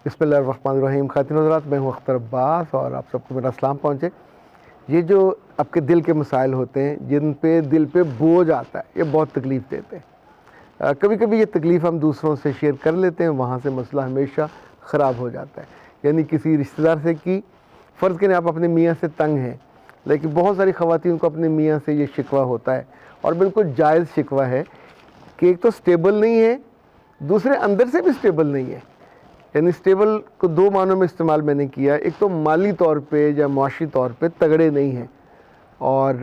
بسم اللہ الرحمن الرحیم. خواتین و حضرات، میں ہوں اختر عباس اور آپ سب کو میرا سلام پہنچے. یہ جو آپ کے دل کے مسائل ہوتے ہیں، جن پہ دل پہ بوجھ آتا ہے، یہ بہت تکلیف دیتے ہیں. کبھی کبھی یہ تکلیف ہم دوسروں سے شیئر کر لیتے ہیں، وہاں سے مسئلہ ہمیشہ خراب ہو جاتا ہے. یعنی کسی رشتہ دار سے کی فرض کریں آپ اپنے میاں سے تنگ ہیں، لیکن بہت ساری خواتین کو اپنے میاں سے یہ شکوہ ہوتا ہے، اور بالکل جائز شکوہ ہے کہ ایک تو سٹیبل نہیں ہے، دوسرے اندر سے بھی سٹیبل نہیں ہے. یعنی سٹیبل کو دو معنوں میں استعمال میں نے کیا. ایک تو مالی طور پہ یا معاشی طور پہ تگڑے نہیں ہیں، اور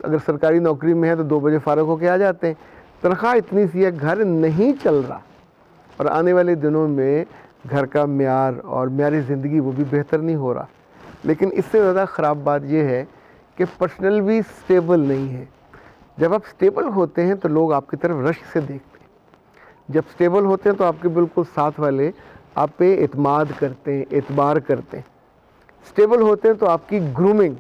اگر سرکاری نوکری میں ہے تو 2 بجے فارغ ہو کے آ جاتے ہیں، تنخواہ اتنی سی ہے، گھر نہیں چل رہا، اور آنے والے دنوں میں گھر کا معیار اور معیاری زندگی وہ بھی بہتر نہیں ہو رہا. لیکن اس سے زیادہ خراب بات یہ ہے کہ پرسنل بھی سٹیبل نہیں ہے. جب آپ سٹیبل ہوتے ہیں تو لوگ آپ کی طرف رشک سے دیکھتے ہیں. جب سٹیبل ہوتے ہیں تو آپ کے بالکل ساتھ والے آپ پہ اعتماد کرتے ہیں، اعتبار کرتے ہیں. سٹیبل ہوتے ہیں تو آپ کی گرومنگ،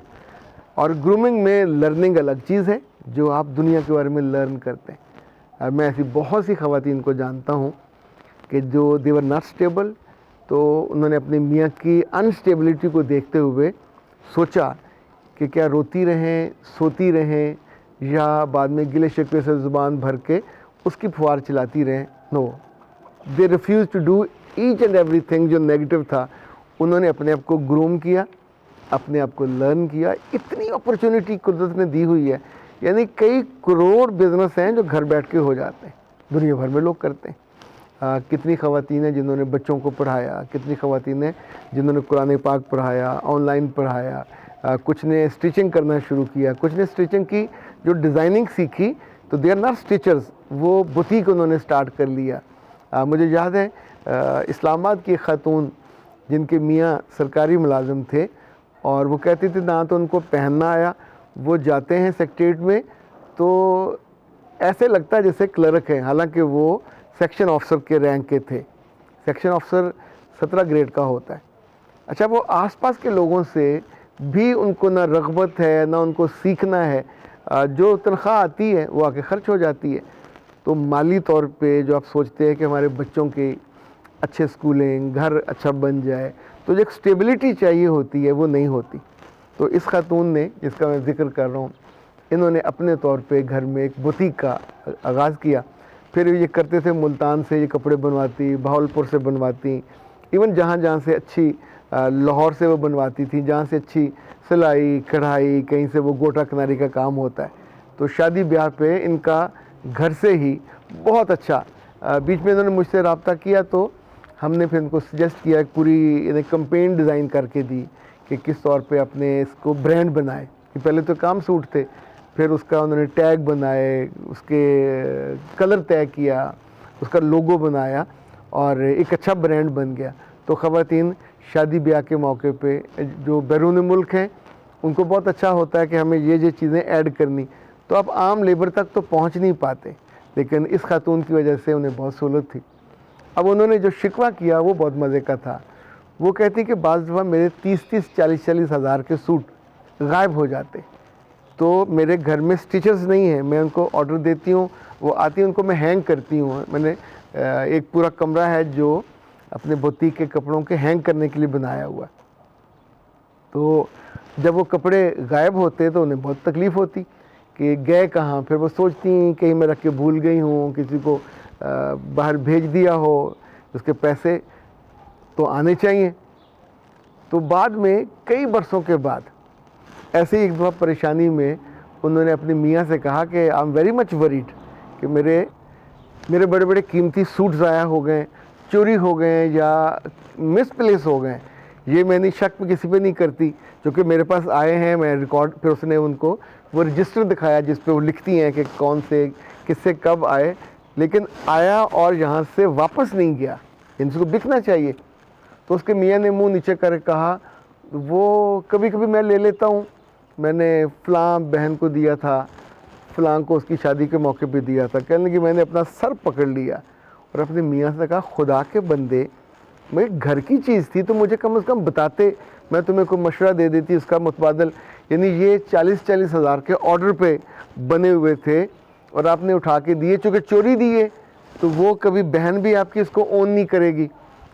اور گرومنگ میں لرننگ الگ چیز ہے جو آپ دنیا کے بارے میں لرن کرتے ہیں. میں ایسی بہت سی خواتین کو جانتا ہوں کہ جو دیور ناٹ سٹیبل، تو انہوں نے اپنے میاں کی انسٹیبلٹی کو دیکھتے ہوئے سوچا کہ کیا روتی رہیں، سوتی رہیں، یا بعد میں گلے شکوے سے زبان بھر کے اس کی پھوار چلاتی رہیں. No, they refuse to do each and ایوری تھنگ جو نیگیٹو تھا. انہوں نے اپنے آپ کو گروم کیا، اپنے آپ کو لرن کیا. اتنی اپرچونٹی قدرت نے دی ہوئی ہے. یعنی کئی کروڑ بزنس ہیں جو گھر بیٹھ کے ہو جاتے ہیں، دنیا بھر میں لوگ کرتے ہیں. کتنی خواتین ہیں جنہوں نے بچوں کو پڑھایا، کتنی خواتین ہیں جنہوں نے قرآن پاک پڑھایا، آن لائن پڑھایا. کچھ نے اسٹیچنگ کرنا شروع کیا، کچھ نے اسٹیچنگ کی جو ڈیزائننگ سیکھی تو دے آر ناٹ اسٹیچرز، وہ بوتیک انہوں نے سٹارٹ کر لیا. مجھے یاد ہے اسلام آباد کی ایک خاتون جن کے میاں سرکاری ملازم تھے، اور وہ کہتی تھی نہ تو ان کو پہننا آیا، وہ جاتے ہیں سیکٹریٹ میں تو ایسے لگتا ہے جیسے کلرک ہیں، حالانکہ وہ سیکشن آفیسر کے رینک کے تھے. سیکشن آفیسر 17 گریڈ کا ہوتا ہے. اچھا، وہ آس پاس کے لوگوں سے بھی ان کو نہ رغبت ہے، نہ ان کو سیکھنا ہے. جو تنخواہ آتی ہے وہ آ کے خرچ ہو جاتی ہے. تو مالی طور پہ جو آپ سوچتے ہیں کہ ہمارے بچوں کی اچھے اسکولنگ، گھر اچھا بن جائے، تو جو ایک سٹیبلٹی چاہیے ہوتی ہے وہ نہیں ہوتی. تو اس خاتون نے، جس کا میں ذکر کر رہا ہوں، انہوں نے اپنے طور پہ گھر میں ایک بوتیک کا آغاز کیا. پھر یہ کرتے تھے ملتان سے یہ کپڑے بنواتی، بہاولپور سے بنواتی، ایون جہاں جہاں سے اچھی، لاہور سے وہ بنواتی تھی جہاں سے اچھی سلائی کڑھائی، کہیں سے وہ گوٹا کناری کا کام ہوتا ہے. تو شادی بیاہ پہ ان کا گھر سے ہی بہت اچھا. بیچ میں انہوں نے مجھ سے رابطہ کیا تو ہم نے پھر ان کو سجیسٹ کیا، پوری کمپین ڈیزائن کر کے دی کہ کس طور پہ اپنے اس کو برانڈ بنائے. کہ پہلے تو کام سوٹ تھے، پھر اس کا انہوں نے ٹیگ بنائے، اس کے کلر طے کیا، اس کا لوگو بنایا، اور ایک اچھا برانڈ بن گیا. تو خواتین شادی بیاہ کے موقع پہ جو بیرون ملک ہیں ان کو بہت اچھا ہوتا ہے کہ ہمیں یہ چیزیں ایڈ کرنی. تو آپ عام لیبر تک تو پہنچ نہیں پاتے، لیکن اس خاتون کی وجہ سے انہیں بہت سہولت تھی. اب انہوں نے جو شکوہ کیا وہ بہت مزے کا تھا. وہ کہتی کہ بعض دفعہ میرے 30-40 ہزار کے سوٹ غائب ہو جاتے، تو میرے گھر میں سٹیچرز نہیں ہیں. میں ان کو آرڈر دیتی ہوں، وہ آتی ہیں، ان کو میں ہینگ کرتی ہوں. میں نے ایک پورا کمرہ ہے جو اپنے بوتیک کے کپڑوں کے ہینگ کرنے کے لیے بنایا ہوا. تو جب وہ کپڑے غائب ہوتے تو انہیں بہت تکلیف ہوتی کہ گئے کہاں. پھر وہ سوچتی ہیں کہیں میں رکھ کے بھول گئی ہوں، کسی کو باہر بھیج دیا ہو. اس کے پیسے تو آنے چاہیے. تو بعد میں کئی برسوں کے بعد ایسے ہی ایک دفعہ پریشانی میں انہوں نے اپنے میاں سے کہا کہ I am very much worried کہ میرے بڑے بڑے قیمتی سوٹ ضائع ہو گئے، چوری ہو گئے، یا مس پلیس ہو گئے. یہ میں نے شک میں کسی پہ نہیں کرتی، کیونکہ میرے پاس آئے ہیں، میں ریکارڈ. پھر اس نے ان کو وہ رجسٹر دکھایا جس پہ وہ لکھتی ہیں کہ کون سے کس سے کب آئے، لیکن آیا اور یہاں سے واپس نہیں گیا. ان کو بکنا چاہیے. تو اس کے میاں نے منہ نیچے کر کہا وہ کبھی کبھی میں لے لیتا ہوں، میں نے فلاں بہن کو دیا تھا، فلاں کو اس کی شادی کے موقع پہ دیا تھا. کہنے لگی میں نے اپنا سر پکڑ لیا اور اپنے میاں سے کہا خدا کے بندے، میں گھر کی چیز تھی تو مجھے کم از کم بتاتے، میں تمہیں کوئی مشورہ دے دیتی اس کا متبادل. یعنی یہ 40 ہزار کے آرڈر پہ بنے ہوئے تھے اور آپ نے اٹھا کے دیے. چونکہ چوری دیے تو وہ کبھی بہن بھی آپ کی اس کو اون نہیں کرے گی.